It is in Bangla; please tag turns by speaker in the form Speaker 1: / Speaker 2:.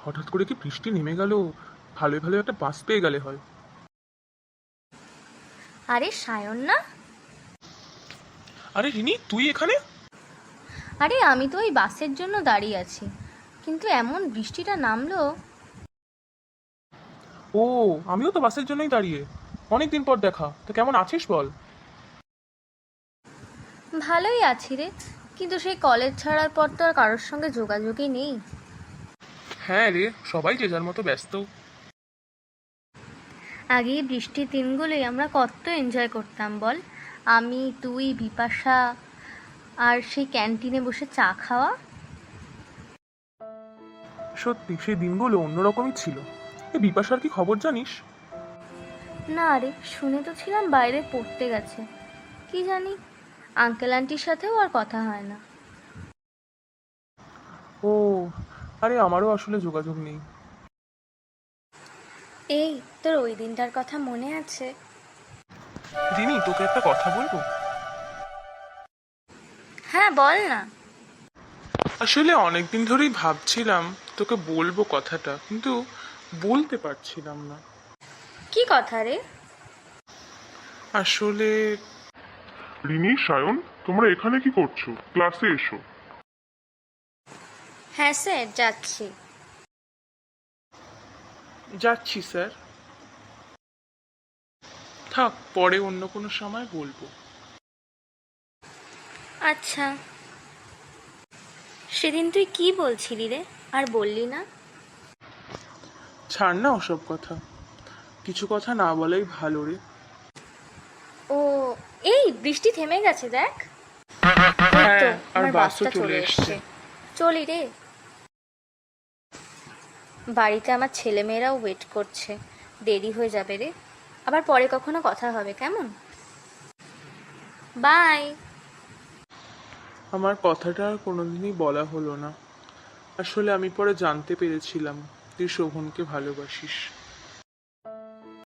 Speaker 1: হঠাৎ করে কি বৃষ্টি নেমে গেল? ভালোই ভালো একটা বাস পেয়ে গেলে হয়।
Speaker 2: আরে সায়ন না?
Speaker 1: আরে রিনি, তুই এখানে?
Speaker 2: আরে আমি তো ওই বাসের জন্য দাঁড়িয়ে আছি, কিন্তু এমন বৃষ্টিটা নামলো।
Speaker 1: ও, আমিও তো বাসের জন্যই দাঁড়িয়ে। অনেকদিন পর দেখা, তো কেমন আছিস বল?
Speaker 2: ভালোই আছি রে, কিন্তু সেই কলেজ ছাড়ার পর তো আর কারোর সঙ্গে যোগাযোগই নেই।
Speaker 1: হ্যাঁ রে, সবাই যে যার মতো ব্যস্ত।
Speaker 2: আগে এই বৃষ্টির দিনগুলোই আমরা কত এনজয় করতাম বল। আমি, তুই, বিপাশা, আর সেই ক্যান্টিনে বসে চা খাওয়া।
Speaker 1: সত্যি সেই দিনগুলো অন্যরকমই ছিল। এই বিপাশার কি খবর জানিস?
Speaker 2: না রে, শুনে তো ছিলাম বাইরে পড়তে গেছে। কি জানি, আঙ্কেল আন্টির সাথেও আর কথা হয় না।
Speaker 1: ও, আরে আমারও আসলে যোগাযোগ নেই।
Speaker 2: এই, তোর ওই দিনটার কথা মনে আছে?
Speaker 1: রিনি, তোকে একটা কথা বলবো।
Speaker 2: হ্যাঁ বল না।
Speaker 1: আসলে অনেকদিন ধরেই ভাবছিলাম তোকে বলবো কথাটা, কিন্তু বলতে পারছিলাম না।
Speaker 2: কি কথা রে?
Speaker 1: আসলে
Speaker 3: রিনি, সায়ন, তোমরা এখানে কি করছো? ক্লাসে এসো।
Speaker 2: হ্যাঁ স্যার, যাচ্ছি।
Speaker 1: যাচ্ছি স্যার। থাক, পরে অন্য কোনো সময় বলবো।
Speaker 2: আচ্ছা, সেদিন তুই কি বলছিলি রে, আর বললি না?
Speaker 1: ছাড় না ওসব কথা, কিছু কথা না বলাই ভালো রে।
Speaker 2: ও, এই বৃষ্টি থেমে গেছে দেখ। ওই তো,
Speaker 1: হ্যাঁ, আর
Speaker 2: আমার
Speaker 1: বাসও
Speaker 2: বাসটা
Speaker 1: চলে
Speaker 2: চলে
Speaker 1: এসছে।
Speaker 2: এসছে। চলি রে। বাড়িতে আমার ছেলেমেয়েরাও ওয়েট করছে, দেরি হয়ে যাবে রে। আবার পরে কখনো কথা হবে, কেমন? বাই।
Speaker 1: আমার কথাটা আর কোনোদিনই বলা হলো না। আসলে আমি পরে জানতে পেরেছিলাম তুই শোভনকে ভালোবাসিস।